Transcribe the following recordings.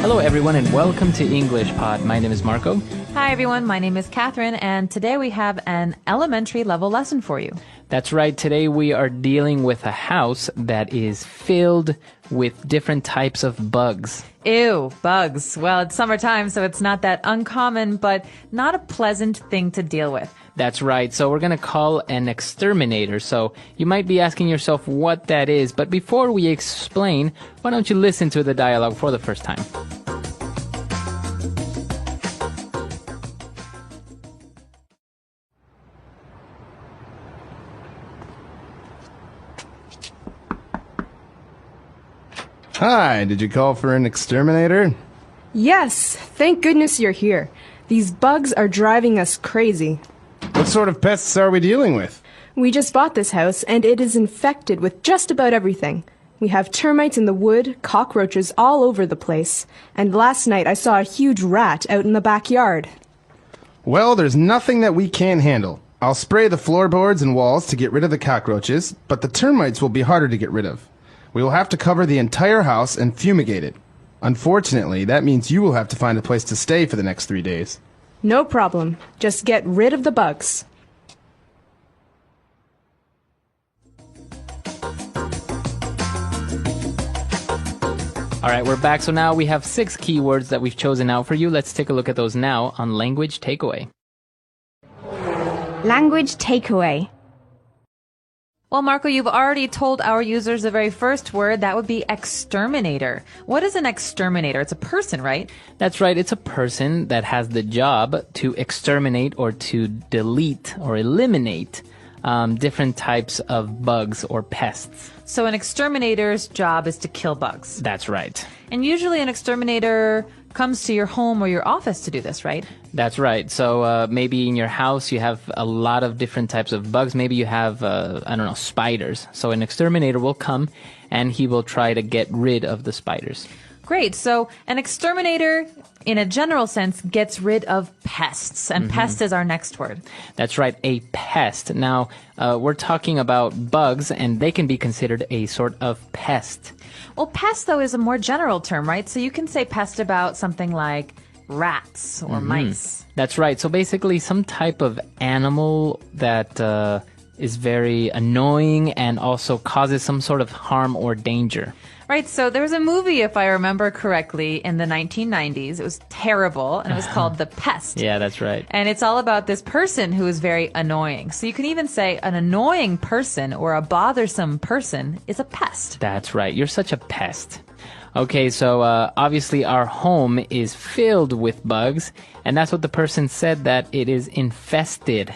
Hello everyone and welcome to English Pod. My name is Marco. Hi everyone, my name is Catherine, and today we have an elementary level lesson for you. That's right, today we are dealing with a house that is filled with different types of bugs. Ew, bugs. Well, it's summertime, so it's not that uncommon, but not a pleasant thing to deal with. That's right, so we're going to call an exterminator. So you might be asking yourself what that is, but before we explain, why don't you listen to the dialogue for the first time? Hi, did you call for an exterminator? Yes, thank goodness you're here. These bugs are driving us crazy. What sort of pests are we dealing with? We just bought this house, and it is infected with just about everything. We have termites in the wood, cockroaches all over the place, and last night I saw a huge rat out in the backyard. Well, there's nothing that we can't handle. I'll spray the floorboards and walls to get rid of the cockroaches, but the termites will be harder to get rid of. We will have to cover the entire house and fumigate it. Unfortunately, that means you will have to find a place to stay for the next 3 days. No problem. Just get rid of the bugs. All right, we're back. So now we have 6 keywords that we've chosen out for you. Let's take a look at those now on Language Takeaway. Language takeaway. Well, Marco, you've already told our users the very first word. That would be exterminator. What is an exterminator? It's a person, right? That's right, it's a person that has the job to exterminate or to delete or eliminate different types of bugs or pests. So an exterminator's job is to kill bugs. That's right. And usually an exterminator comes to your home or your office to do this, right? That's right. So maybe in your house you have a lot of different types of bugs. Maybe you have, spiders. So an exterminator will come and he will try to get rid of the spiders. Great. So an exterminator, in a general sense, gets rid of pests. And pest is our next word. That's right, a pest. Now, we're talking about bugs, and they can be considered a sort of pest. Well, pest, though, is a more general term, right? So you can say pest about something like rats or mice. That's right. So basically, some type of animal that is very annoying and also causes some sort of harm or danger. Right, so there was a movie, if I remember correctly, in the 1990s. It was terrible, and it was called The Pest. Yeah, that's right. And it's all about this person who is very annoying. So you can even say an annoying person or a bothersome person is a pest. That's right. You're such a pest. Okay, so obviously our home is filled with bugs, and that's what the person said, that it is infested.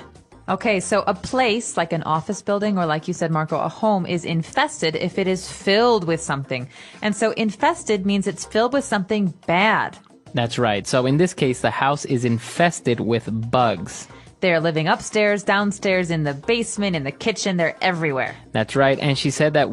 Okay, so a place like an office building or, like you said, Marco, a home is infested if it is filled with something. And so infested means it's filled with something bad. That's right. So in this case, the house is infested with bugs. They're living upstairs, downstairs, in the basement, in the kitchen. They're everywhere. That's right. And she said that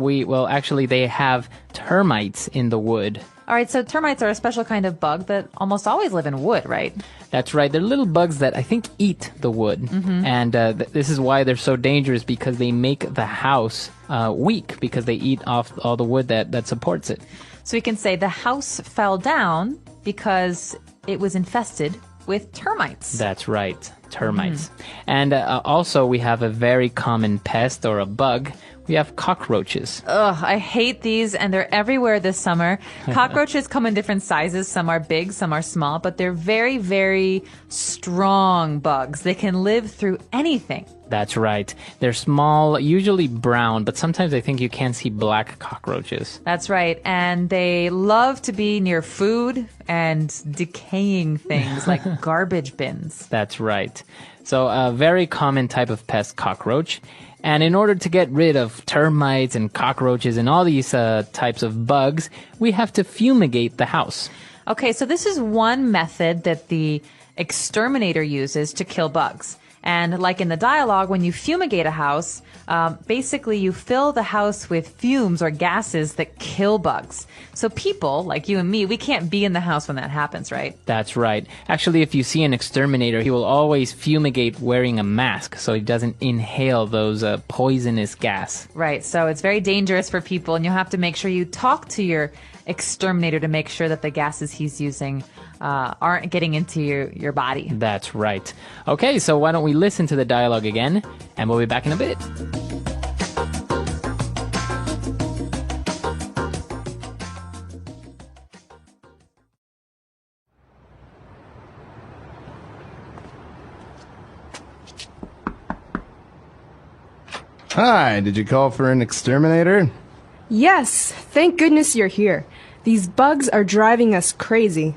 they have termites in the wood. All right, so termites are a special kind of bug that almost always live in wood, right? That's right. They're little bugs that I think eat the wood. And this is why they're so dangerous, because they make the house weak, because they eat off all the wood that supports it. So we can say the house fell down because it was infested with termites. That's right. Termites. And also we have a very common pest or a bug. We have cockroaches. Ugh, I hate these, and they're everywhere this summer. Cockroaches come in different sizes. Some are big, some are small, but they're very, very strong bugs. They can live through anything. That's right. They're small, usually brown, but sometimes I think you can see black cockroaches. That's right. And they love to be near food and decaying things like garbage bins. That's right. So a very common type of pest, cockroach. And in order to get rid of termites and cockroaches and all these types of bugs, we have to fumigate the house. Okay, so this is one method that the exterminator uses to kill bugs. And like in the dialogue, when you fumigate a house, basically you fill the house with fumes or gases that kill bugs. So people, like you and me, we can't be in the house when that happens, right? That's right. Actually, if you see an exterminator, he will always fumigate wearing a mask so he doesn't inhale those poisonous gas. Right, so it's very dangerous for people, and you'll have to make sure you talk to your exterminator to make sure that the gases he's using aren't getting into your body. That's right. Okay, so why don't we listen to the dialogue again, and we'll be back in a bit. Hi, did you call for an exterminator? Yes, thank goodness you're here. These bugs are driving us crazy.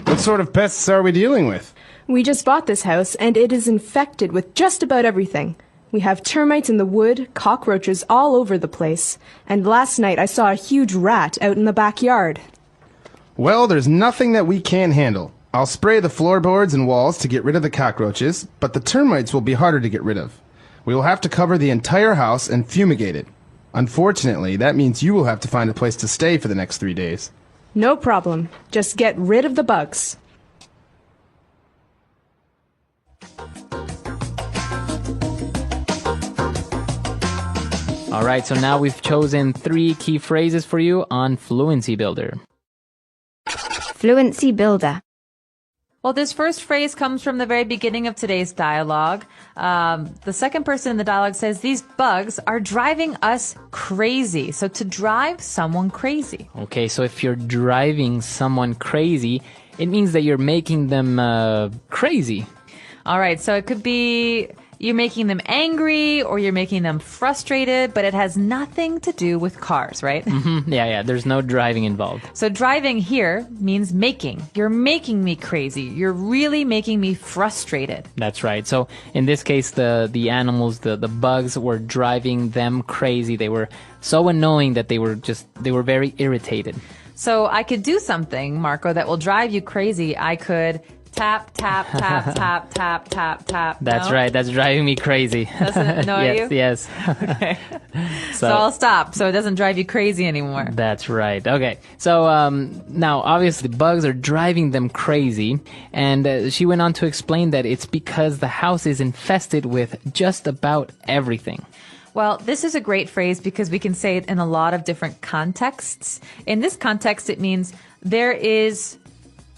What sort of pests are we dealing with? We just bought this house, and it is infected with just about everything. We have termites in the wood, cockroaches all over the place, and last night I saw a huge rat out in the backyard. Well, there's nothing that we can't handle. I'll spray the floorboards and walls to get rid of the cockroaches, but the termites will be harder to get rid of. We will have to cover the entire house and fumigate it. Unfortunately, that means you will have to find a place to stay for the next 3 days. No problem. Just get rid of the bugs. All right, so now we've chosen 3 key phrases for you on Fluency Builder. Fluency Builder. Well, this first phrase comes from the very beginning of today's dialogue. The second person in the dialogue says, these bugs are driving us crazy. So to drive someone crazy. Okay, so if you're driving someone crazy, it means that you're making them crazy. All right, so it could be you're making them angry or you're making them frustrated, but it has nothing to do with cars, right? Mm-hmm. Yeah, there's no driving involved. So driving here means making. You're making me crazy. You're really making me frustrated. That's right. So in this case, the animals, the bugs were driving them crazy. They were so annoying that they were very irritated. So I could do something, Marco, that will drive you crazy. I could tap, tap, tap, tap, tap, tap, tap. That's no? right. That's driving me crazy. Doesn't annoy you? Yes. Okay. So I'll stop so it doesn't drive you crazy anymore. That's right. Okay. So now, obviously, bugs are driving them crazy. And she went on to explain that it's because the house is infested with just about everything. Well, this is a great phrase because we can say it in a lot of different contexts. In this context, it means there is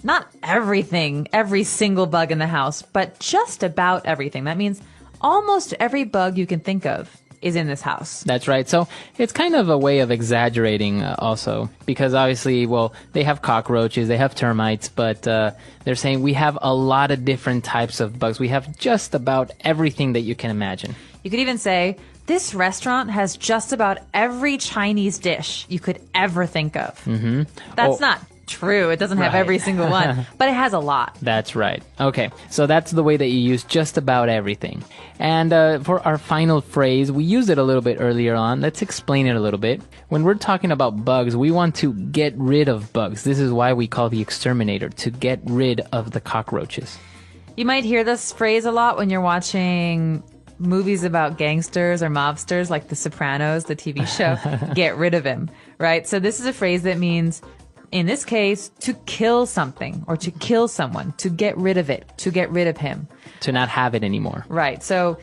not everything, every single bug in the house, but just about everything. That means almost every bug you can think of is in this house. That's right. So it's kind of a way of exaggerating also, because obviously, well, they have cockroaches, they have termites, but they're saying we have a lot of different types of bugs. We have just about everything that you can imagine. You could even say, this restaurant has just about every Chinese dish you could ever think of. Mm-hmm. That's not true. It doesn't have every single one, but it has a lot. That's right. Okay, so that's the way that you use just about everything. And for our final phrase, we used it a little bit earlier on. Let's explain it a little bit. When we're talking about bugs, we want to get rid of bugs. This is why we call the exterminator, to get rid of the cockroaches. You might hear this phrase a lot when you're watching movies about gangsters or mobsters, like The Sopranos, the TV show. Get rid of him, right? So this is a phrase that means, in this case, to kill something or to kill someone, to get rid of it, to get rid of him. To not have it anymore. Right. So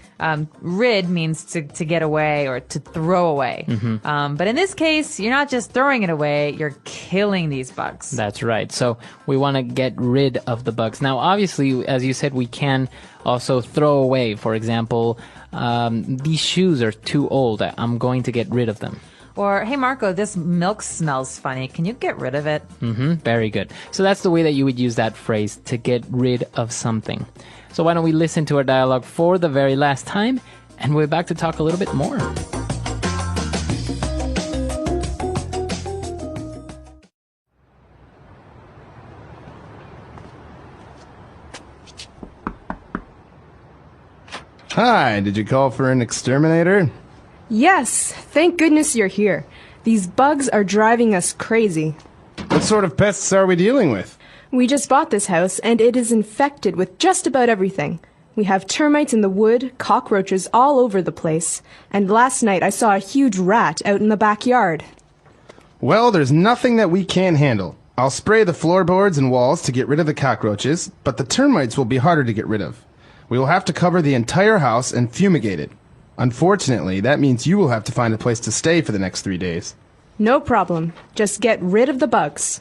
rid means to get away or to throw away. Mm-hmm. But in this case, you're not just throwing it away, you're killing these bugs. That's right. So we want to get rid of the bugs. Now, obviously, as you said, we can also throw away. For example, these shoes are too old. I'm going to get rid of them. Or, hey, Marco, this milk smells funny. Can you get rid of it? Mm-hmm. Very good. So that's the way that you would use that phrase, to get rid of something. So why don't we listen to our dialogue for the very last time, and we're back to talk a little bit more. Hi, did you call for an exterminator? Yes, thank goodness you're here. These bugs are driving us crazy. What sort of pests are we dealing with? We just bought this house, and it is infected with just about everything. We have termites in the wood, cockroaches all over the place, and last night I saw a huge rat out in the backyard. Well, there's nothing that we can't handle. I'll spray the floorboards and walls to get rid of the cockroaches, but the termites will be harder to get rid of. We will have to cover the entire house and fumigate it. Unfortunately, that means you will have to find a place to stay for the next 3 days. No problem. Just get rid of the bugs.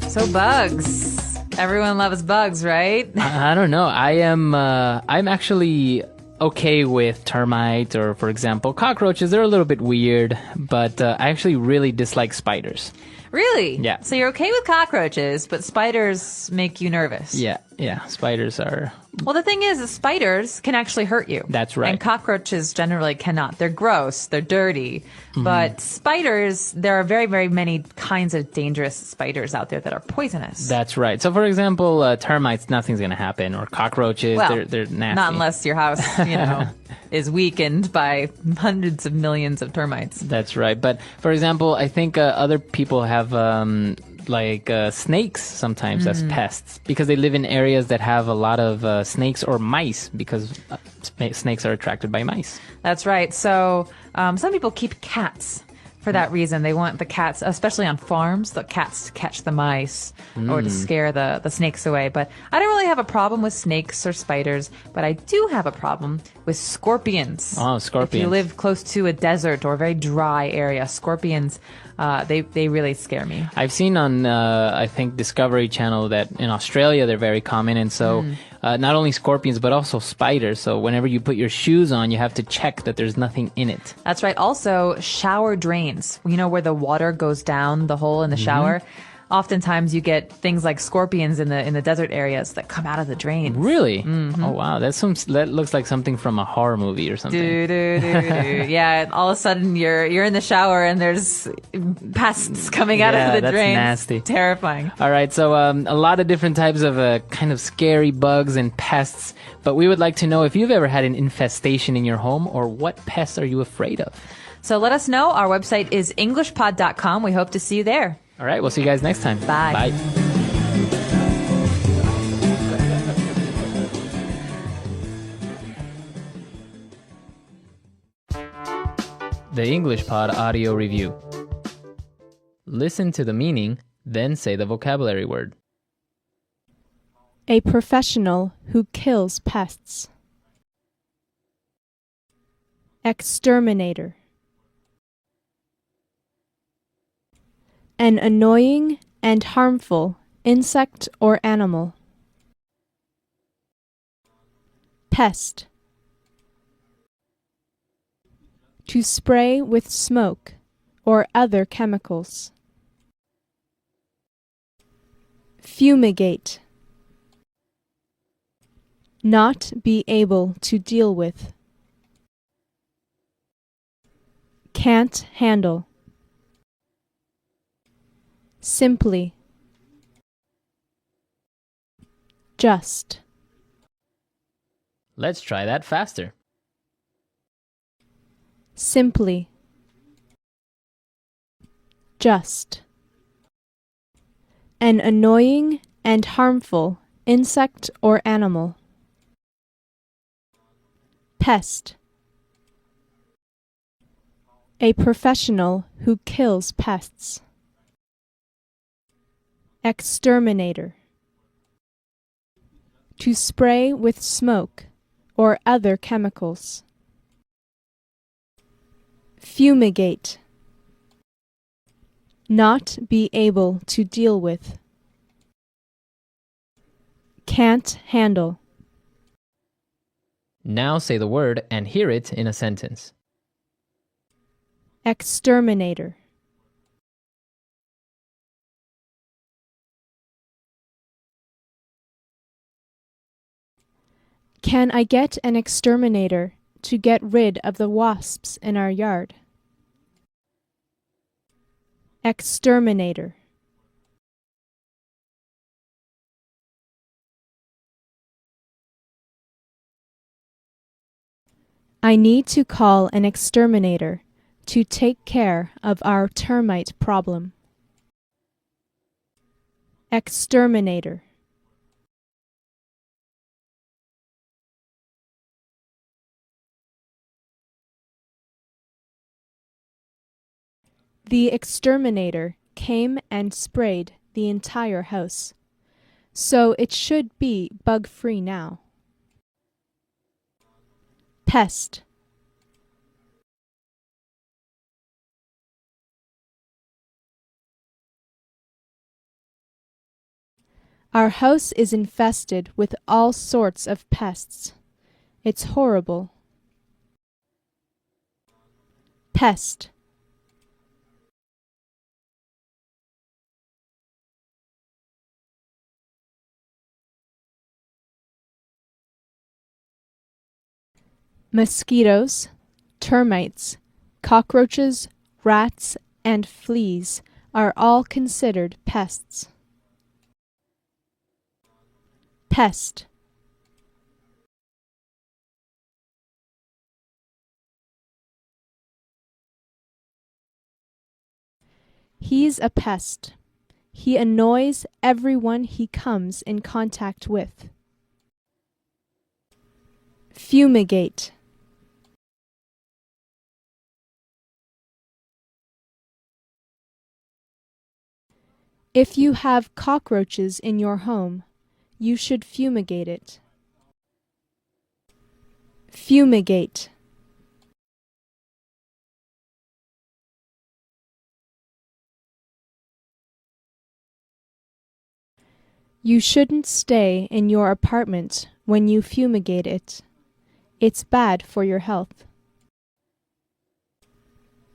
So bugs. Everyone loves bugs, right? I don't know. I'm actually okay with termites or, for example, cockroaches. They're a little bit weird, but I actually really dislike spiders. Really? Yeah. So you're okay with cockroaches, but spiders make you nervous. Yeah. Spiders are... Well, the thing is, the spiders can actually hurt you. That's right. And cockroaches generally cannot. They're gross. They're dirty. But spiders, there are very, very many kinds of dangerous spiders out there that are poisonous. That's right. So, for example, termites, nothing's going to happen. Or cockroaches, Well, they're nasty. not unless your house, is weakened by hundreds of millions of termites. That's right. But, for example, I think other people have... snakes sometimes as pests because they live in areas that have a lot of snakes or mice because snakes are attracted by mice. That's right. So some people keep cats for that reason. They want the cats, especially on farms, the cats to catch the mice or to scare the snakes away. But I don't really have a problem with snakes or spiders, but I do have a problem with scorpions. Oh, scorpions. If you live close to a desert or a very dry area, scorpions, they really scare me. I've seen on, I think, Discovery Channel that in Australia they're very common. And so not only scorpions, but also spiders. So whenever you put your shoes on, you have to check that there's nothing in it. That's right. Also, shower drains, where the water goes down the hole in the shower. Oftentimes you get things like scorpions in the desert areas that come out of the drains. Really? Oh, wow. That looks like something from a horror movie or something. Yeah, all of a sudden you're in the shower and there's pests coming out of the that's drains. Nasty. Terrifying. All right, so a lot of different types of kind of scary bugs and pests, but we would like to know if you've ever had an infestation in your home or what pests are you afraid of? So let us know. Our website is englishpod.com. We hope to see you there. All right, we'll see you guys next time. Bye. Bye. The English Pod Audio Review. Listen to the meaning, then say the vocabulary word. A professional who kills pests. Exterminator. An annoying and harmful insect or animal. Pest. To spray with smoke or other chemicals. Fumigate. Not be able to deal with. Can't handle. Simply. Just. Let's try that faster. Simply. Just. An annoying and harmful insect or animal. Pest. A professional who kills pests. Exterminator. To spray with smoke or other chemicals. Fumigate. Not be able to deal with. Can't handle. Now say the word and hear it in a sentence. Exterminator. Can I get an exterminator to get rid of the wasps in our yard? Exterminator. I need to call an exterminator to take care of our termite problem. Exterminator. The exterminator came and sprayed the entire house, so it should be bug-free now. Pest. Our house is infested with all sorts of pests. It's horrible. Pest. Mosquitoes, termites, cockroaches, rats, and fleas are all considered pests. Pest. He's a pest. He annoys everyone he comes in contact with. Fumigate. If you have cockroaches in your home, you should fumigate it. Fumigate. You shouldn't stay in your apartment when you fumigate it. It's bad for your health.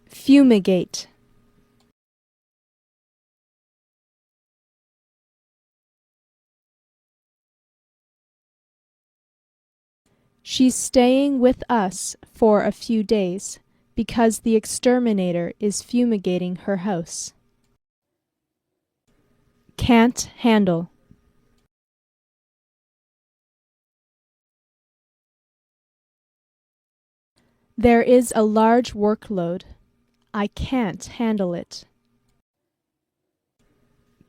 Fumigate. She's staying with us for a few days because the exterminator is fumigating her house. Can't handle. There is a large workload. I can't handle it.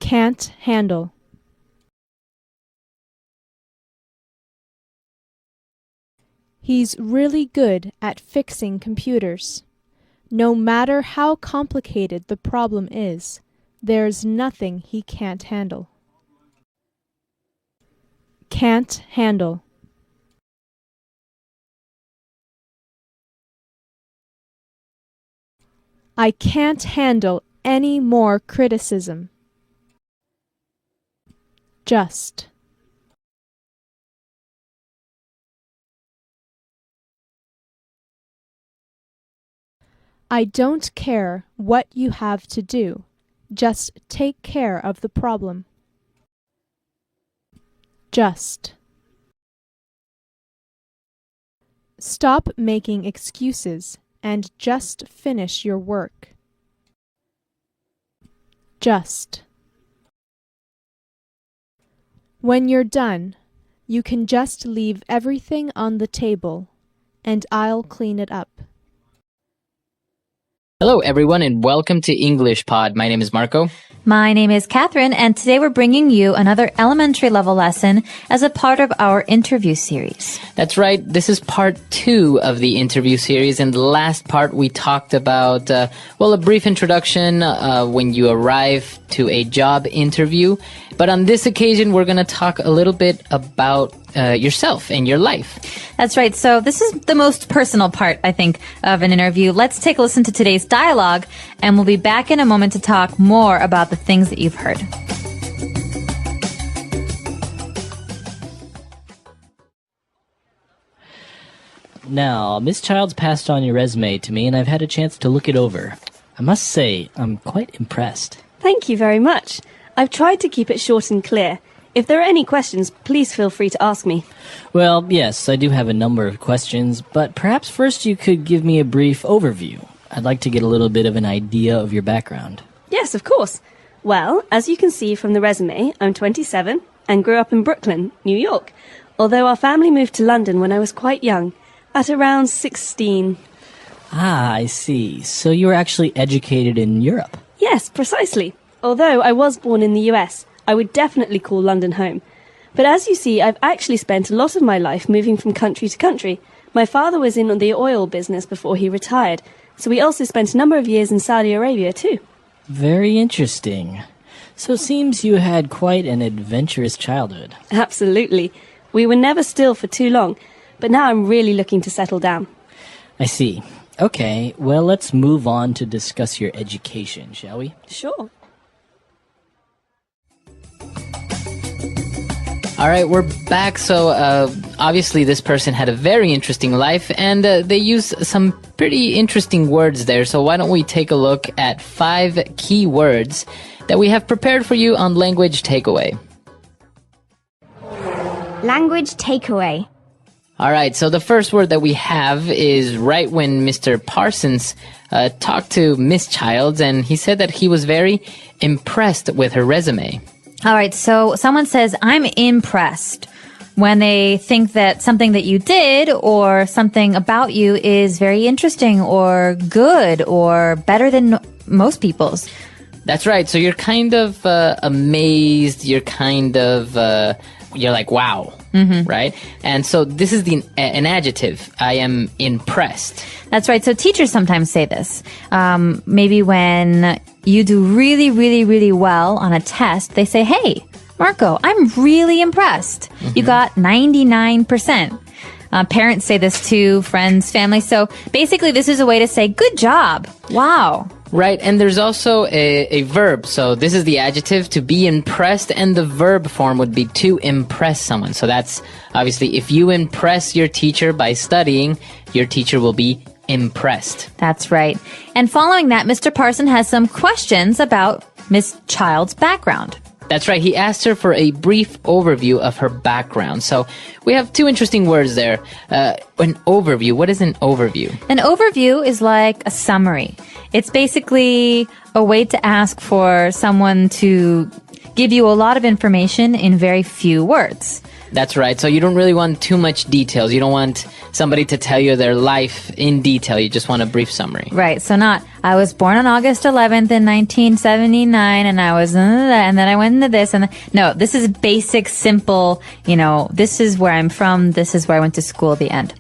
Can't handle. He's really good at fixing computers. No matter how complicated the problem is, there's nothing he can't handle. Can't handle. I can't handle any more criticism. Just. I don't care what you have to do. Just take care of the problem. Just. Stop making excuses and just finish your work. Just. When you're done, you can just leave everything on the table, and I'll clean it up. Hello, everyone, and welcome to English Pod. My name is Marco. My name is Catherine, and today we're bringing you another elementary level lesson as a part of our interview series. That's right. This is part 2 of the interview series. In the last part, we talked about, a brief introduction when you arrive to a job interview. But on this occasion, we're going to talk a little bit about yourself and your life. That's right. So this is the most personal part, I think, of an interview. Let's take a listen to today's dialogue, and we'll be back in a moment to talk more about the things that you've heard. Now, Miss Childs passed on your resume to me, and I've had a chance to look it over. I must say, I'm quite impressed. Thank you very much. I've tried to keep it short and clear. If there are any questions, please feel free to ask me. Well, yes, I do have a number of questions, but perhaps first you could give me a brief overview. I'd like to get a little bit of an idea of your background. Yes, of course. Well, as you can see from the resume, I'm 27 and grew up in Brooklyn, New York, although our family moved to London when I was quite young, at around 16. Ah, I see. So you were actually educated in Europe? Yes, precisely. Although I was born in the US, I would definitely call London home. But as you see, I've actually spent a lot of my life moving from country to country. My father was in the oil business before he retired, so we also spent a number of years in Saudi Arabia too. Very interesting. So it seems you had quite an adventurous childhood. Absolutely. We were never still for too long. but now I'm really looking to settle down. I see. Okay, well, let's move on to discuss your education, shall we? Sure. All right, we're back. So obviously this person had a very interesting life, and they used some pretty interesting words there. So why don't we take a look at 5 key words that we have prepared for you on Language Takeaway. Language takeaway. All right, so the first word that we have is right when Mr. Parsons talked to Miss Childs, and he said that he was very impressed with her resume. All right, so someone says, I'm impressed when they think that something that you did or something about you is very interesting or good or better than most people's. That's right. So you're kind of amazed. You're kind of, you're like, wow, right? And so this is an adjective. I am impressed. That's right. So teachers sometimes say this. Maybe when you do really, really, really well on a test, they say, hey, Marco, I'm really impressed. You got 99%. Parents say this to friends, family. So basically, this is a way to say, good job. Wow. Right, and there's also a verb. So this is the adjective, to be impressed, and the verb form would be to impress someone. So that's obviously, if you impress your teacher by studying, your teacher will be impressed. That's right. And following that, Mr. Parson has some questions about Miss Child's background. That's right. He asked her for a brief overview of her background. So we have 2 interesting words there. An overview. What is an overview? An overview is like a summary. It's basically a way to ask for someone to give you a lot of information in very few words. That's right. So you don't really want too much details. You don't want somebody to tell you their life in detail. You just want a brief summary. Right. So not, I was born on August 11th in 1979 and I was, and then I went into this. No, this is basic, simple, this is where I'm from. This is where I went to school, the end.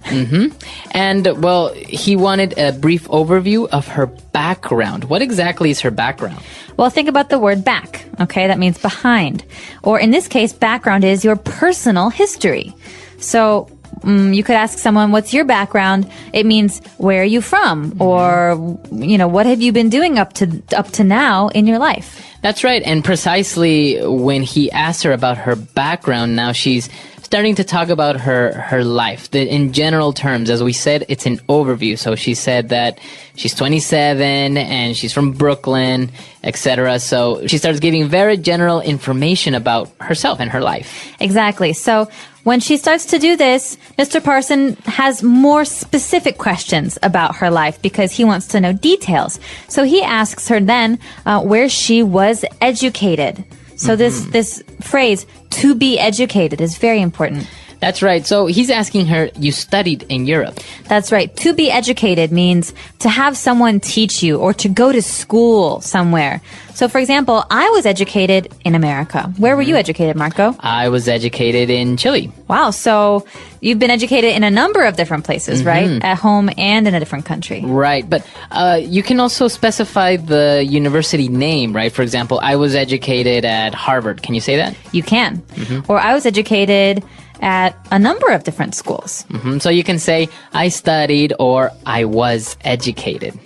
And, well, he wanted a brief overview of her background. What exactly is her background? Well, think about the word back. Okay, that means behind. Or in this case, background is your personal history. So you could ask someone, what's your background? It means, where are you from? Or, what have you been doing up to now in your life? That's right. And precisely when he asked her about her background, now she's starting to talk about her life. In general terms, as we said, it's an overview. So she said that she's 27 and she's from Brooklyn, etc. So she starts giving very general information about herself and her life. Exactly. So when she starts to do this, Mr. Parson has more specific questions about her life because he wants to know details. So he asks her then where she was educated. So this phrase, to be educated, is very important. That's right. So he's asking her, you studied in Europe. That's right. To be educated means to have someone teach you or to go to school somewhere. So, for example, I was educated in America. Where were you educated, Marco? I was educated in Chile. Wow. So you've been educated in a number of different places, right? At home and in a different country. Right. But you can also specify the university name, right? For example, I was educated at Harvard. Can you say that? You can. Or I was educated at a number of different schools. So you can say, I studied or I was educated.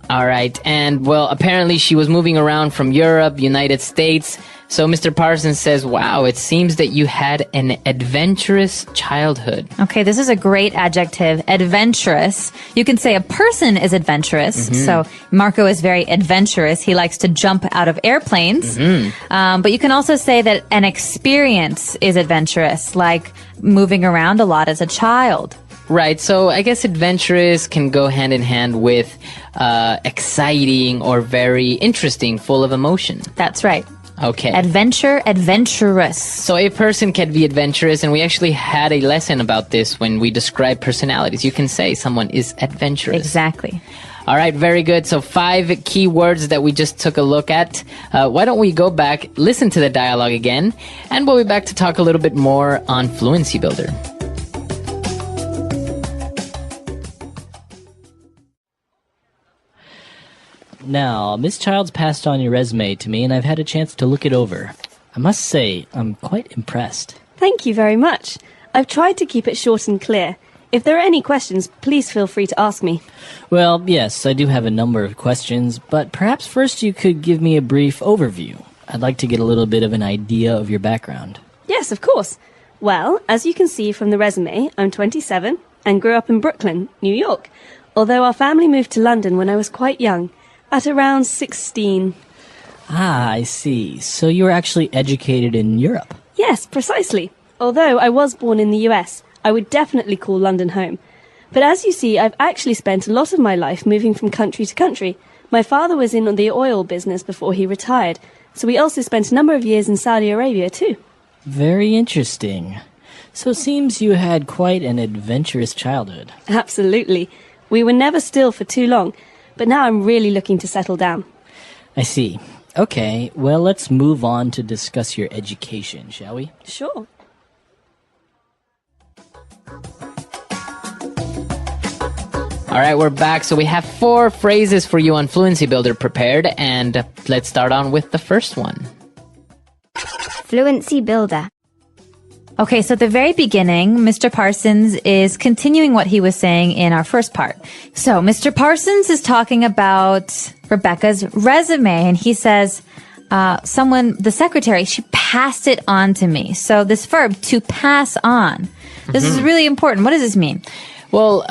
All right. And, well, apparently she was moving around from Europe, United States. So Mr. Parsons says, wow, it seems that you had an adventurous childhood. Okay, this is a great adjective, adventurous. You can say a person is adventurous. So Marco is very adventurous. He likes to jump out of airplanes. But you can also say that an experience is adventurous, like moving around a lot as a child. Right. So I guess adventurous can go hand in hand with exciting or very interesting, full of emotion. That's right. Okay. Adventurous. So a person can be adventurous, and we actually had a lesson about this when we describe personalities. You can say someone is adventurous. Exactly. All right, very good. So 5 key words that we just took a look at. Why don't we go back, listen to the dialogue again, and we'll be back to talk a little bit more on Fluency Builder. Now, Miss Childs passed on your resume to me, and I've had a chance to look it over. I must say, I'm quite impressed. Thank you very much. I've tried to keep it short and clear. If there are any questions, please feel free to ask me. Well, yes, I do have a number of questions, but perhaps first you could give me a brief overview. I'd like to get a little bit of an idea of your background. Yes, of course. Well, as you can see from the resume, I'm 27 and grew up in Brooklyn, New York, although our family moved to London when I was quite young, at around 16. Ah, I see. So you were actually educated in Europe? Yes, precisely. Although I was born in the US, I would definitely call London home. But as you see, I've actually spent a lot of my life moving from country to country. My father was in the oil business before he retired, so we also spent a number of years in Saudi Arabia too. Very interesting. So it seems you had quite an adventurous childhood. Absolutely. We were never still for too long, but now I'm really looking to settle down. I see. Okay, well, let's move on to discuss your education, shall we? Sure. All right, we're back. So we have 4 phrases for you on Fluency Builder prepared, and let's start on with the first one. Fluency Builder. Okay, so at the very beginning, Mr. Parsons is continuing what he was saying in our first part. So Mr. Parsons is talking about Rebecca's resume, and he says, the secretary, she passed it on to me. So this verb, to pass on, this is really important. What does this mean? Well,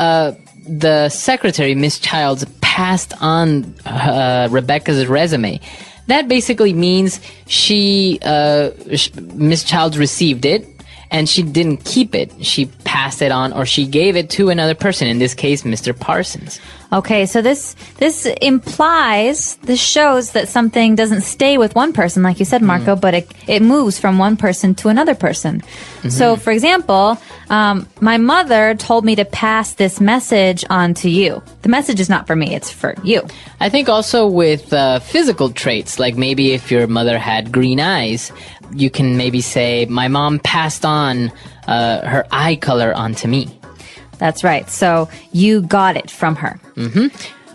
the secretary, Miss Childs, passed on Rebecca's resume. That basically means Miss Childs received it, and she didn't keep it. She passed it on, or she gave it to another person, in this case, Mr. Parsons. Okay, so this shows that something doesn't stay with one person, like you said, Marco, but it moves from one person to another person. So, for example, my mother told me to pass this message on to you. The message is not for me, it's for you. I think also with physical traits, like maybe if your mother had green eyes, you can maybe say, my mom passed on her eye color onto me. That's right. So you got it from her.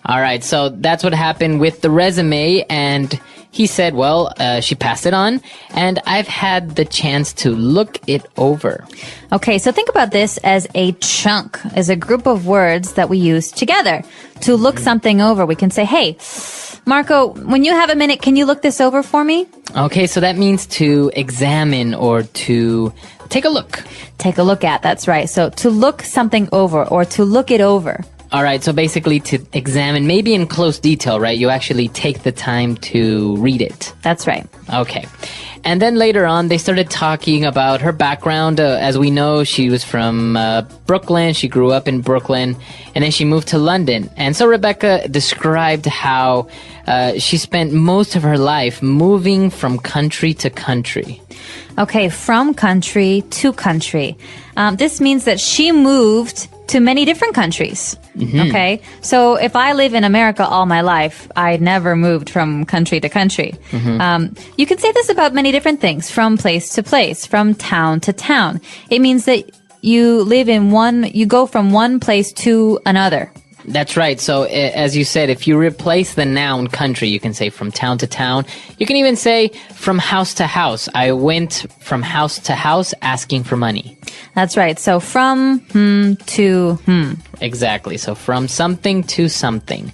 All right. So that's what happened with the resume. And he said, well, she passed it on, and I've had the chance to look it over. Okay. So think about this as a chunk, as a group of words that we use together. To look something over, we can say, hey, Marco, when you have a minute, can you look this over for me? Okay. So that means to examine or to take a look. Take a look at, that's right. So to look something over or to look it over. All right, so basically to examine, maybe in close detail, right? You actually take the time to read it. That's right. Okay. And then later on, they started talking about her background. As we know, she was from Brooklyn. She grew up in Brooklyn, and then she moved to London. And so Rebecca described how she spent most of her life moving from country to country. Okay, from country to country. This means that she moved to many different countries. Okay, so if I live in America all my life, I never moved from country to country. You can say this about many different things, from place to place, from town to town. It means that you go from one place to another. That's right. So as you said, if you replace the noun country, you can say from town to town. You can even say from house to house. I went from house to house asking for money. That's right. So from to Exactly. So from something to something.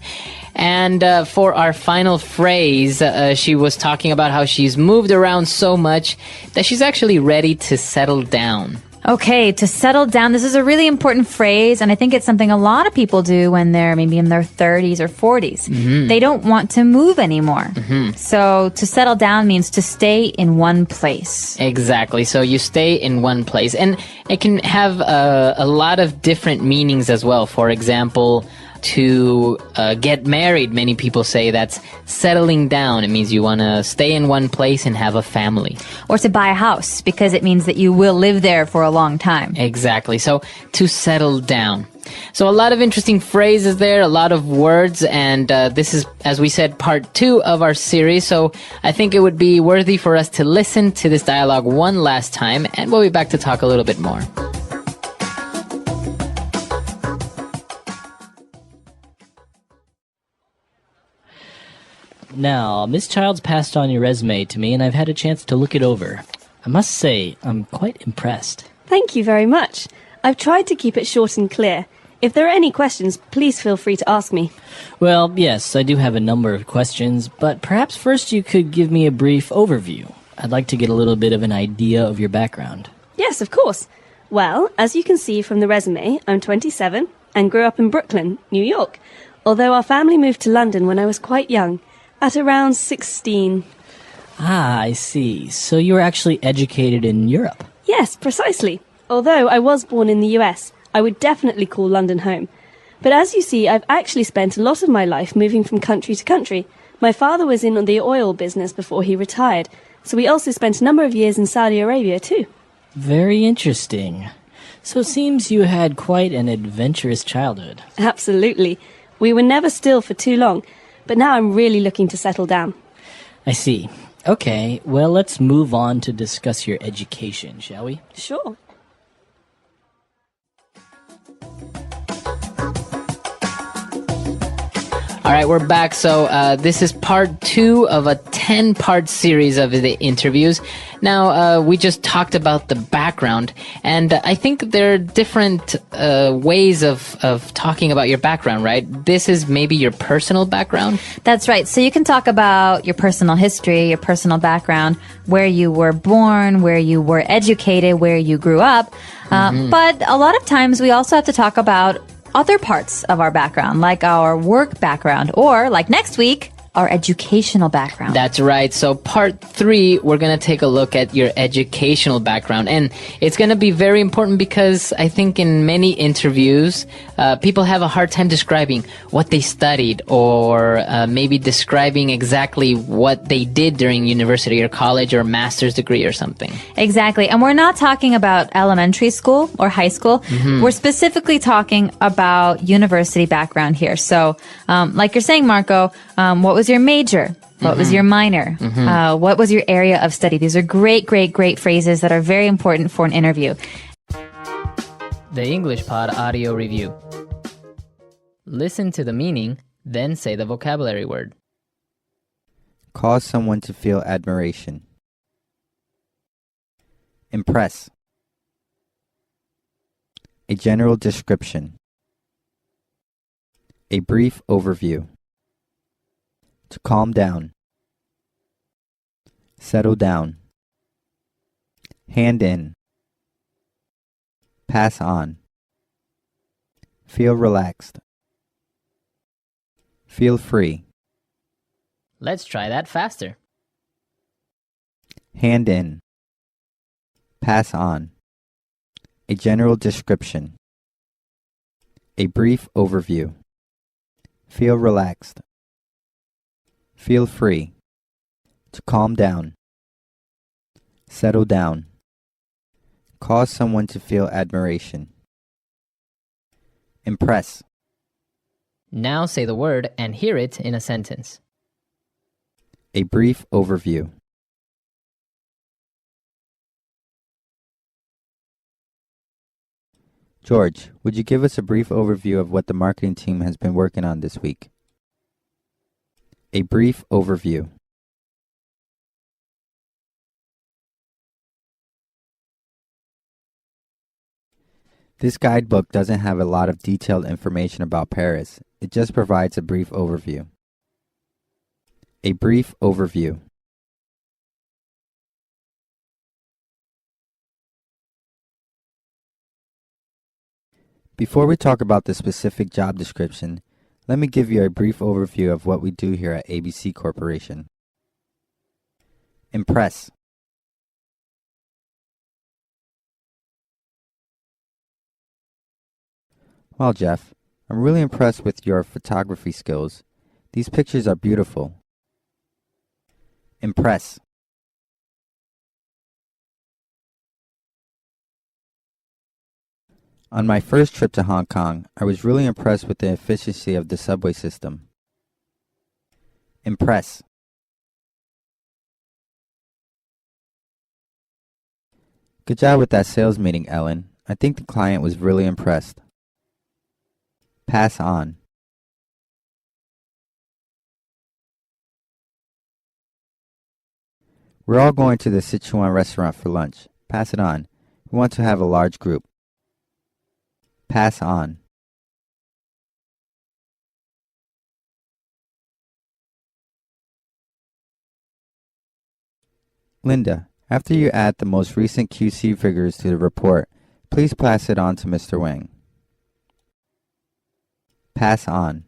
And for our final phrase, she was talking about how she's moved around so much that she's actually ready to settle down. Okay, to settle down. This is a really important phrase, and I think it's something a lot of people do when they're maybe in their 30s or 40s. They don't want to move anymore. So to settle down means to stay in one place. Exactly. So you stay in one place. And it can have a lot of different meanings as well. For example, to get married, many people say that's settling down. It means you want to stay in one place and have a family. Or to buy a house, because it means that you will live there for a long time. Exactly. So to settle down. So a lot of interesting phrases there, a lot of words, and this is, as we said, part 2 of our series. So I think it would be worthy for us to listen to this dialogue one last time, and we'll be back to talk a little bit more. Now, Miss Childs passed on your resume to me, and I've had a chance to look it over. I must say, I'm quite impressed. Thank you very much. I've tried to keep it short and clear. If there are any questions, please feel free to ask me. Well, yes, I do have a number of questions, but perhaps first you could give me a brief overview. I'd like to get a little bit of an idea of your background. Yes, of course. Well, as you can see from the resume, I'm 27 and grew up in Brooklyn, New York, although our family moved to London when I was quite young, at around 16. Ah, I see. So you were actually educated in Europe. Yes, precisely. Although I was born in the US, I would definitely call London home. But as you see, I've actually spent a lot of my life moving from country to country. My father was in the oil business before he retired, so we also spent a number of years in Saudi Arabia too. Very interesting. So it seems you had quite an adventurous childhood. Absolutely. We were never still for too long, but now I'm really looking to settle down. I see. Okay, well, let's move on to discuss your education, shall we? Sure. All right, we're back. So this is part 2 of a 10-part series of the interviews. Now, we just talked about the background, and I think there are different ways of talking about your background, right? This is maybe your personal background? That's right. So you can talk about your personal history, your personal background, where you were born, where you were educated, where you grew up. But a lot of times we also have to talk about other parts of our background, like our work background, or like next week, our educational background. That's right. So part 3, we're going to take a look at your educational background. And it's going to be very important because I think in many interviews, people have a hard time describing what they studied or maybe describing exactly what they did during university or college or master's degree or something. Exactly. And we're not talking about elementary school or high school. We're specifically talking about university background here. So, like you're saying, Marco, what was your major? What was your minor? What was your area of study? These are great phrases that are very important for an interview. The English Pod Audio Review. Listen to the meaning, then say the vocabulary word. Cause someone to feel admiration. Impress. A general description. A brief overview. To calm down. Settle down. Hand in. Pass on. Feel relaxed. Feel free. Let's try that faster. Hand in. Pass on. A general description. A brief overview. Feel relaxed. Feel free. To calm down. Settle down. Cause someone to feel admiration. Impress. Now say the word and hear it in a sentence. A brief overview. George, would you give us a brief overview of what the marketing team has been working on this week? A brief overview. This guidebook doesn't have a lot of detailed information about Paris. It just provides a brief overview. A brief overview. Before we talk about the specific job description, let me give you a brief overview of what we do here at ABC Corporation. Impress. Well, Jeff, I'm really impressed with your photography skills. These pictures are beautiful. Impress. On my first trip to Hong Kong, I was really impressed with the efficiency of the subway system. Impress. Good job with that sales meeting, Ellen. I think the client was really impressed. Pass on. We're all going to the Sichuan restaurant for lunch. Pass it on. We want to have a large group. Pass on. Linda, after you add the most recent QC figures to the report, please pass it on to Mr. Wang. Pass on.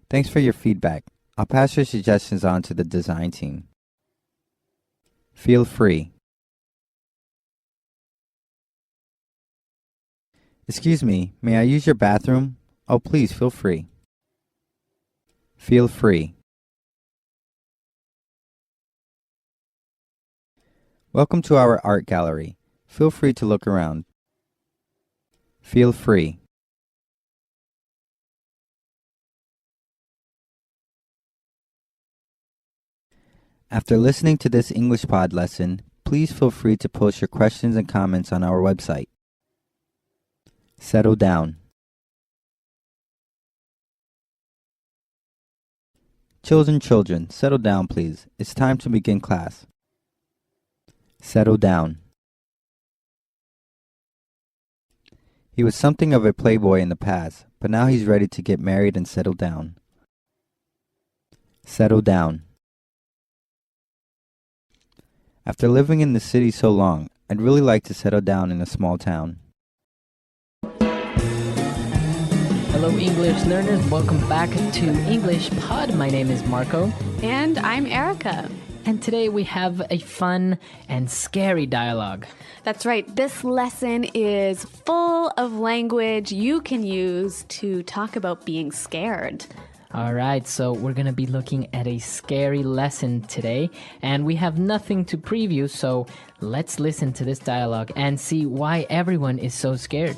Thanks for your feedback. I'll pass your suggestions on to the design team. Feel free. Excuse me, may I use your bathroom? Oh, please feel free. Feel free. Welcome to our art gallery. Feel free to look around. Feel free. After listening to this English pod lesson, please feel free to post your questions and comments on our website. Settle down. Children, settle down please. It's time to begin class. Settle down. He was something of a playboy in the past, but now he's ready to get married and settle down. Settle down. After living in the city so long, I'd really like to settle down in a small town. Hello, English learners. Welcome back to English Pod. My name is Marco. And I'm Erica. And today we have a fun and scary dialogue. That's right. This lesson is full of language you can use to talk about being scared. All right, so we're going to be looking at a scary lesson today, and we have nothing to preview, so let's listen to this dialogue and see why everyone is so scared.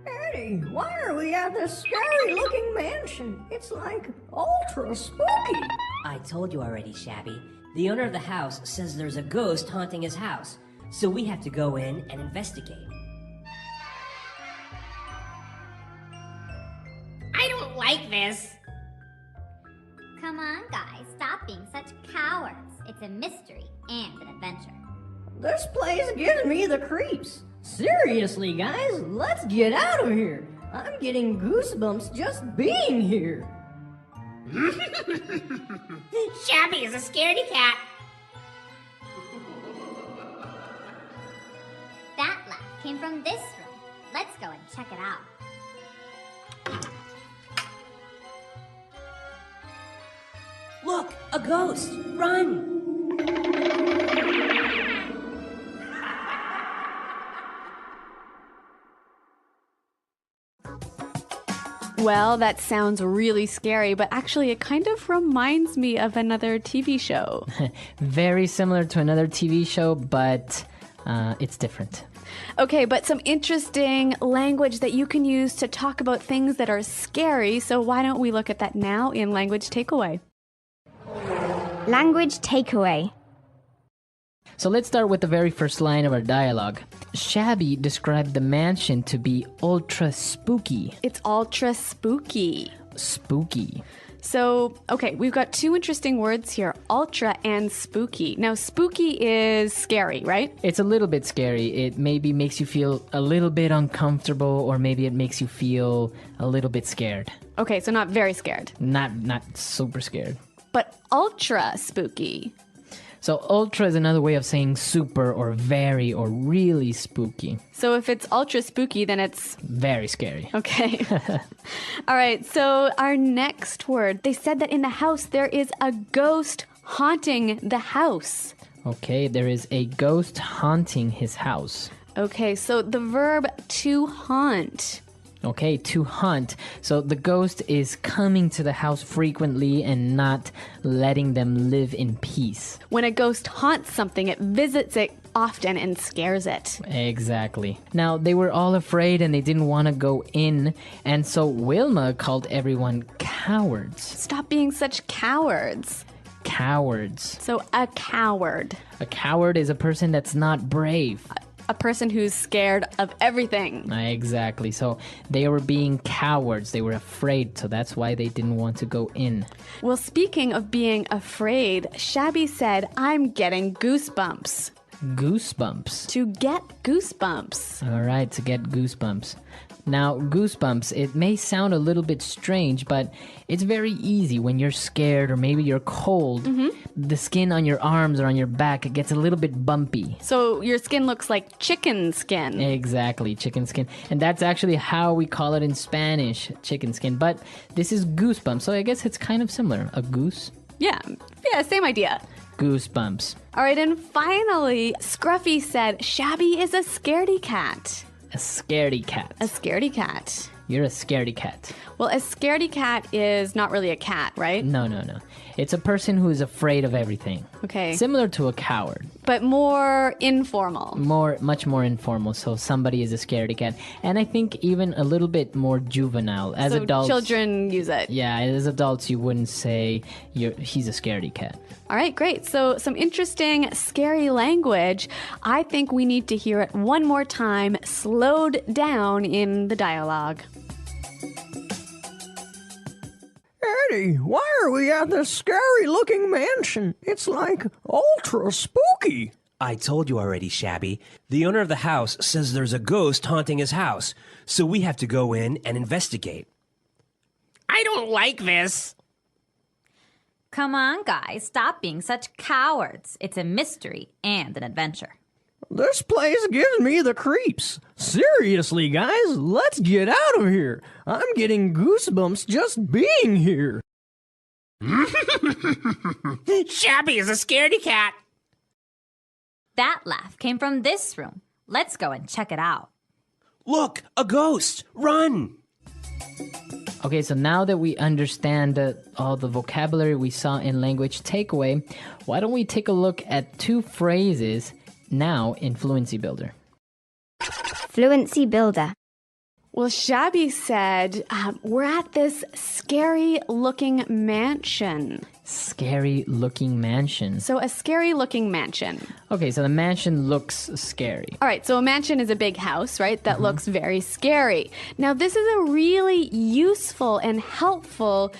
Eddie, why are we at this scary-looking mansion? It's like ultra spooky. I told you already, Shabby. The owner of the house says there's a ghost haunting his house, so we have to go in and investigate. I don't like this. Come on, guys, stop being such cowards. It's a mystery and an adventure. This place gives me the creeps. Seriously, guys, let's get out of here. I'm getting goosebumps just being here. Shabby is a scaredy cat. That laugh came from this room. Let's go and check it out. Look, a ghost! Run! Well, that sounds really scary, but actually it kind of reminds me of another TV show. Very similar to another TV show, but it's different. Okay, but some interesting language that you can use to talk about things that are scary, so why don't we look at that now in Language Takeaway? Language takeaway. So let's start with the very first line of our dialogue. Shabby described the mansion to be ultra spooky. It's ultra spooky. Spooky. So, okay, we've got two interesting words here, ultra and spooky. Now, spooky is scary, right? It's a little bit scary. It maybe makes you feel a little bit uncomfortable, or maybe it makes you feel a little bit scared. Okay, so not very scared. Not super scared. But ultra spooky. So ultra is another way of saying super or very or really spooky. So if it's ultra spooky, then it's... very scary. Okay. All right, so our next word. They said that in the house there is a ghost haunting the house. Okay, there is a ghost haunting his house. Okay, so the verb to haunt. Okay, to hunt. So the ghost is coming to the house frequently and not letting them live in peace. When a ghost haunts something, it visits it often and scares it. Exactly. Now, they were all afraid and they didn't want to go in, and so Wilma called everyone cowards. Stop being such cowards. Cowards. So a coward. A coward is a person that's not brave. a person who's scared of everything. Exactly. So they were being cowards. They were afraid, so that's why they didn't want to go in. Well, speaking of being afraid, Shabby said, I'm getting goosebumps. Goosebumps. To get goosebumps. All right, to get goosebumps. Now, goosebumps, it may sound a little bit strange, but it's very easy when you're scared or maybe you're cold. The skin on your arms or on your back, it gets a little bit bumpy. So your skin looks like chicken skin. Exactly, chicken skin. And that's actually how we call it in Spanish, chicken skin. But this is goosebumps, so I guess it's kind of similar. A goose? Yeah, same idea. Goosebumps. All right, and finally, Scruffy said, Shabby is a scaredy cat. A scaredy cat. A scaredy cat. You're a scaredy cat. Well, a scaredy cat is not really a cat, right? No. It's a person who is afraid of everything. Okay. Similar to a coward. But more informal. Much more informal. So somebody is a scaredy cat. And I think even a little bit more juvenile. As so adults, children use it. Yeah, as adults, you wouldn't say he's a scaredy cat. All right, great. So some interesting, scary language. I think we need to hear it one more time, slowed down in the dialogue. Eddie, why are we at this scary-looking mansion? It's like ultra spooky. I told you already, Shabby. The owner of the house says there's a ghost haunting his house, so we have to go in and investigate. I don't like this. Come on, guys, stop being such cowards. It's a mystery and an adventure. This place gives me the creeps. Seriously, guys, let's get out of here. I'm getting goosebumps just being here. Shabby is a scaredy cat. That laugh came from this room. Let's go and check it out. Look, a ghost! Run! Okay, so now that we understand all the vocabulary we saw in Language Takeaway, why don't we take a look at two phrases now in Fluency Builder? Fluency Builder. Well, Shabby said, we're at this scary-looking mansion. Scary-looking mansion. So a scary-looking mansion. Okay, so the mansion looks scary. All right, so a mansion is a big house, right? That looks very scary. Now, this is a really useful and helpful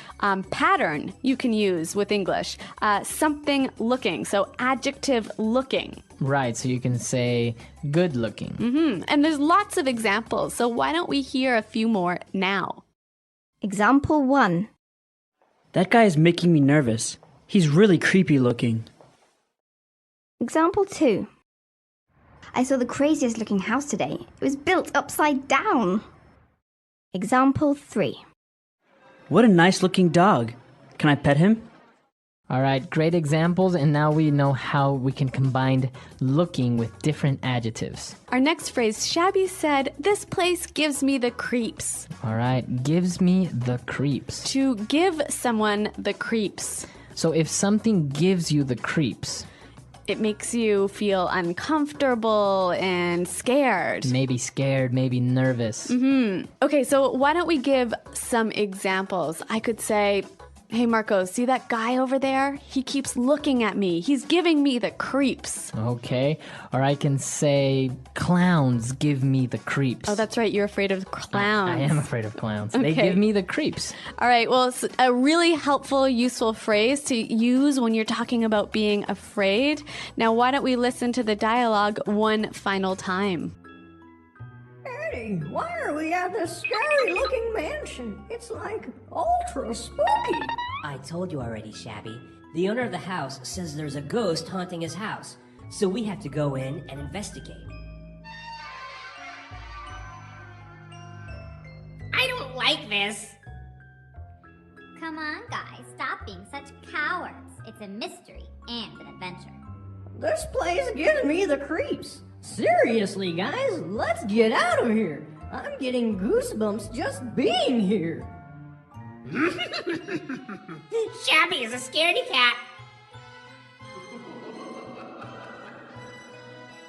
pattern you can use with English. Something looking, so adjective looking. Right, so you can say good looking. And there's lots of examples, so why don't we hear a few more now? Example 1. That guy is making me nervous. He's really creepy looking. Example 2. I saw the craziest looking house today. It was built upside down. Example 3. What a nice looking dog. Can I pet him? All right, great examples, and now we know how we can combine looking with different adjectives. Our next phrase, Shabby said, this place gives me the creeps. All right, gives me the creeps. To give someone the creeps. So if something gives you the creeps, it makes you feel uncomfortable and scared. Maybe nervous. Okay, so why don't we give some examples? I could say, hey, Marco, see that guy over there? He keeps looking at me. He's giving me the creeps. Okay. Or I can say, clowns give me the creeps. Oh, that's right. You're afraid of clowns. I am afraid of clowns. Okay. They give me the creeps. All right. Well, it's a really helpful, useful phrase to use when you're talking about being afraid. Now, why don't we listen to the dialogue one final time? Eddie, why are we at this scary-looking mansion? It's like ultra spooky. I told you already, Shabby. The owner of the house says there's a ghost haunting his house, so we have to go in and investigate. I don't like this. Come on, guys, stop being such cowards. It's a mystery and an adventure. This place gives me the creeps. Seriously, guys, let's get out of here. I'm getting goosebumps just being here. Shabby is a scaredy cat.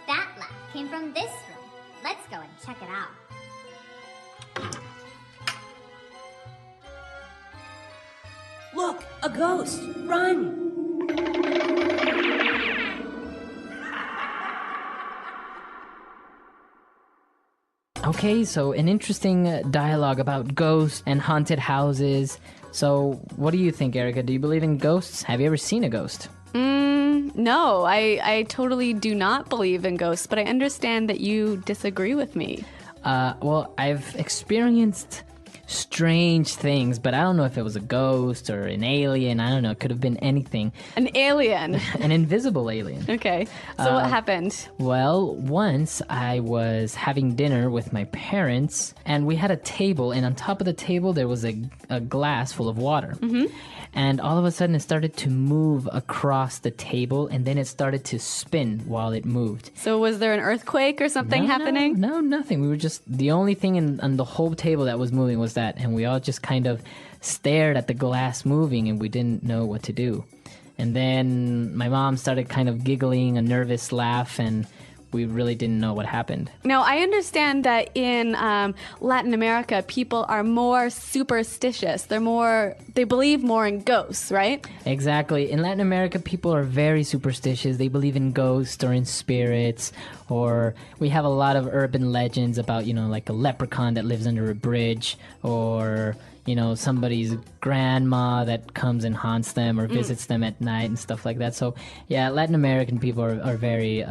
That laugh came from this room. Let's go and check it out. Look, a ghost! Run! Okay, so an interesting dialogue about ghosts and haunted houses. So, what do you think, Erica? Do you believe in ghosts? Have you ever seen a ghost? No, I totally do not believe in ghosts, but I understand that you disagree with me. Well, I've experienced strange things, but I don't know if it was a ghost or an alien. I don't know. It could have been anything. An alien. An invisible alien. Okay. So what happened? Well, once I was having dinner with my parents, and we had a table, and on top of the table there was a glass full of water. Mm-hmm. And all of a sudden it started to move across the table, and then it started to spin while it moved. So was there an earthquake or something happening? No, nothing. We were just, the only thing on the whole table that was moving was that, and we all just kind of stared at the glass moving, and we didn't know what to do. And then my mom started kind of giggling, a nervous laugh, and we really didn't know what happened. Now, I understand that in Latin America, people are more superstitious. They believe more in ghosts, right? Exactly. In Latin America, people are very superstitious. They believe in ghosts or in spirits, or we have a lot of urban legends about, like a leprechaun that lives under a bridge, or somebody's grandma that comes and haunts them or visits them at night and stuff like that. So, yeah, Latin American people are very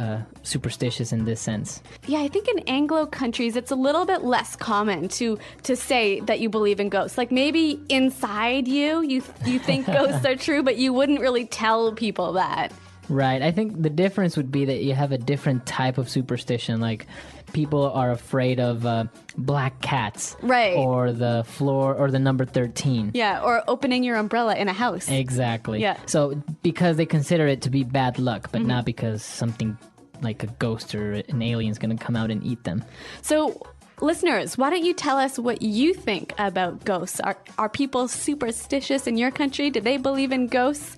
superstitious in this sense. Yeah, I think in Anglo countries, it's a little bit less common to say that you believe in ghosts. Like maybe inside you think ghosts are true, but you wouldn't really tell people that. Right. I think the difference would be that you have a different type of superstition. Like, people are afraid of black cats. Right. Or the floor, or the number 13. Yeah, or opening your umbrella in a house. Exactly. Yeah. So, because they consider it to be bad luck, but not because something like a ghost or an alien is going to come out and eat them. So, listeners, why don't you tell us what you think about ghosts? Are people superstitious in your country? Do they believe in ghosts?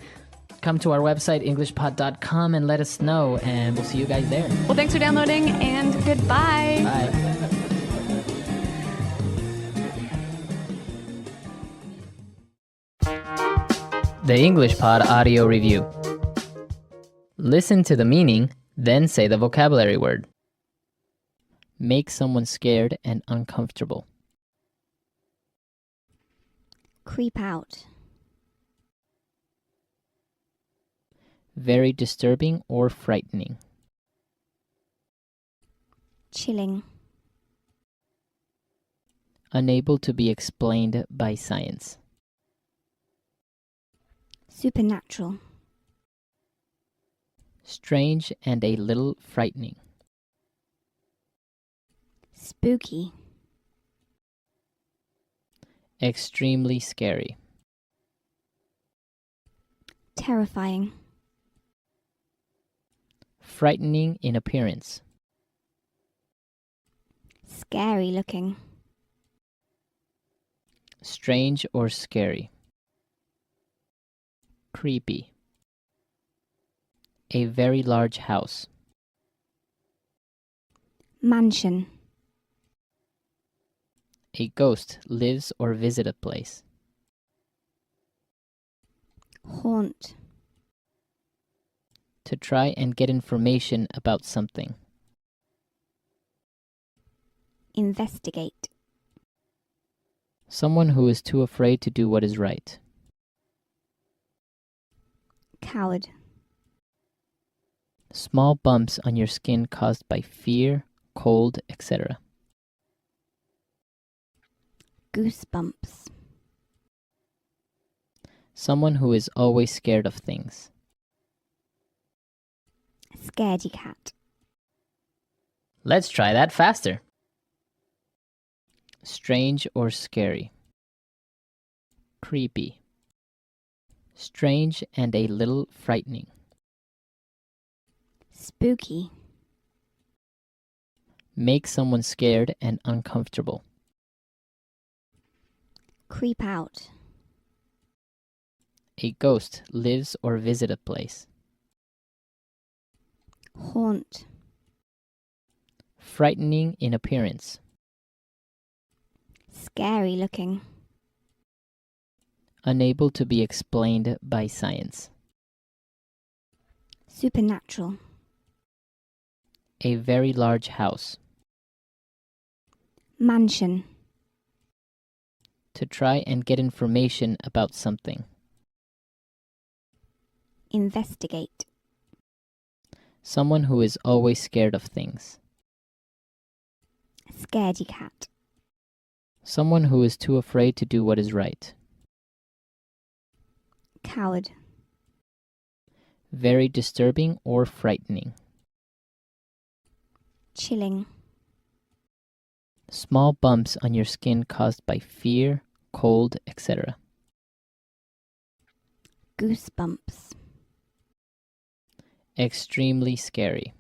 Come to our website, englishpod.com, and let us know, and we'll see you guys there. Well, thanks for downloading, and goodbye. Bye. The English Pod Audio Review. Listen to the meaning, then say the vocabulary word. Make someone scared and uncomfortable. Creep out. Very disturbing or frightening. Chilling. Unable to be explained by science. Supernatural. Strange and a little frightening. Spooky. Extremely scary. Terrifying. Frightening in appearance. Scary looking. Strange or scary. Creepy. A very large house. Mansion. A ghost lives or visits a place. Haunt. To try and get information about something. Investigate. Someone who is too afraid to do what is right. Coward. Small bumps on your skin caused by fear, cold, etc. Goosebumps. Someone who is always scared of things. Scaredy cat. Let's try that faster. Strange or scary. Creepy. Strange and a little frightening. Spooky. Make someone scared and uncomfortable. Creep out. A ghost lives or visits a place. Haunt. Frightening in appearance. Scary looking. Unable to be explained by science. Supernatural. A very large house. Mansion. To try and get information about something. Investigate. Someone who is always scared of things. Scaredy cat. Someone who is too afraid to do what is right. Coward. Very disturbing or frightening. Chilling. Small bumps on your skin caused by fear, cold, etc. Goosebumps. Extremely scary.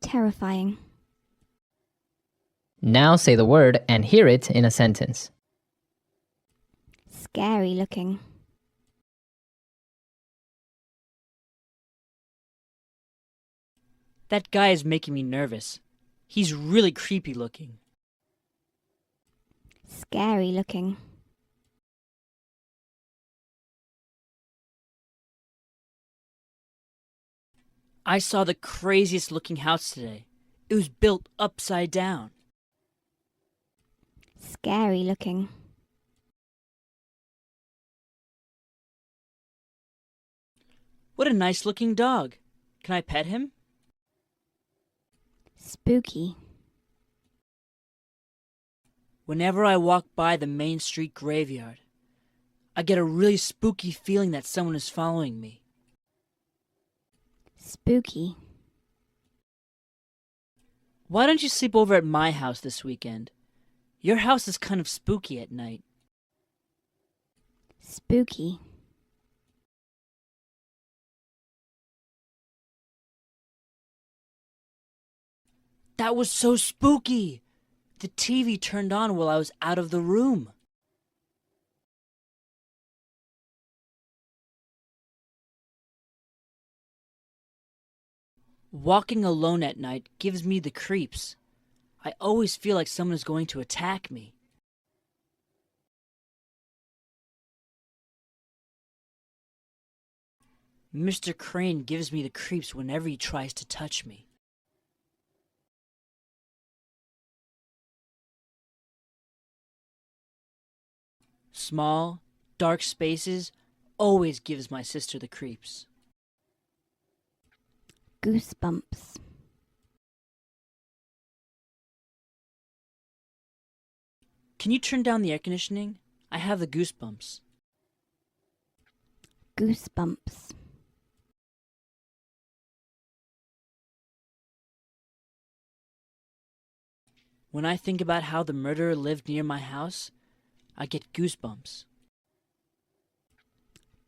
Terrifying. Now say the word and hear it in a sentence. Scary looking. That guy is making me nervous. He's really creepy looking. Scary looking. I saw the craziest looking house today. It was built upside down. Scary looking. What a nice looking dog. Can I pet him? Spooky. Whenever I walk by the Main Street graveyard, I get a really spooky feeling that someone is following me. Spooky. Why don't you sleep over at my house this weekend? Your house is kind of spooky at night. Spooky. That was so spooky! The TV turned on while I was out of the room. Walking alone at night gives me the creeps. I always feel like someone is going to attack me. Mr. Crane gives me the creeps whenever he tries to touch me. Small, dark spaces always gives my sister the creeps. Goosebumps. Can you turn down the air conditioning? I have the goosebumps. Goosebumps. When I think about how the murderer lived near my house, I get goosebumps.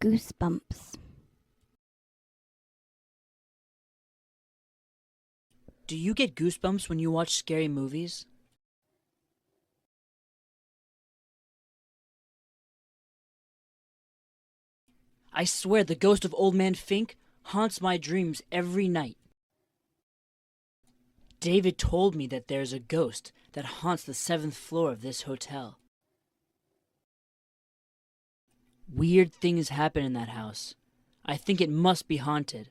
Goosebumps. Do you get goosebumps when you watch scary movies? I swear the ghost of Old Man Fink haunts my dreams every night. David told me that there's a ghost that haunts the 7th floor of this hotel. Weird things happen in that house. I think it must be haunted.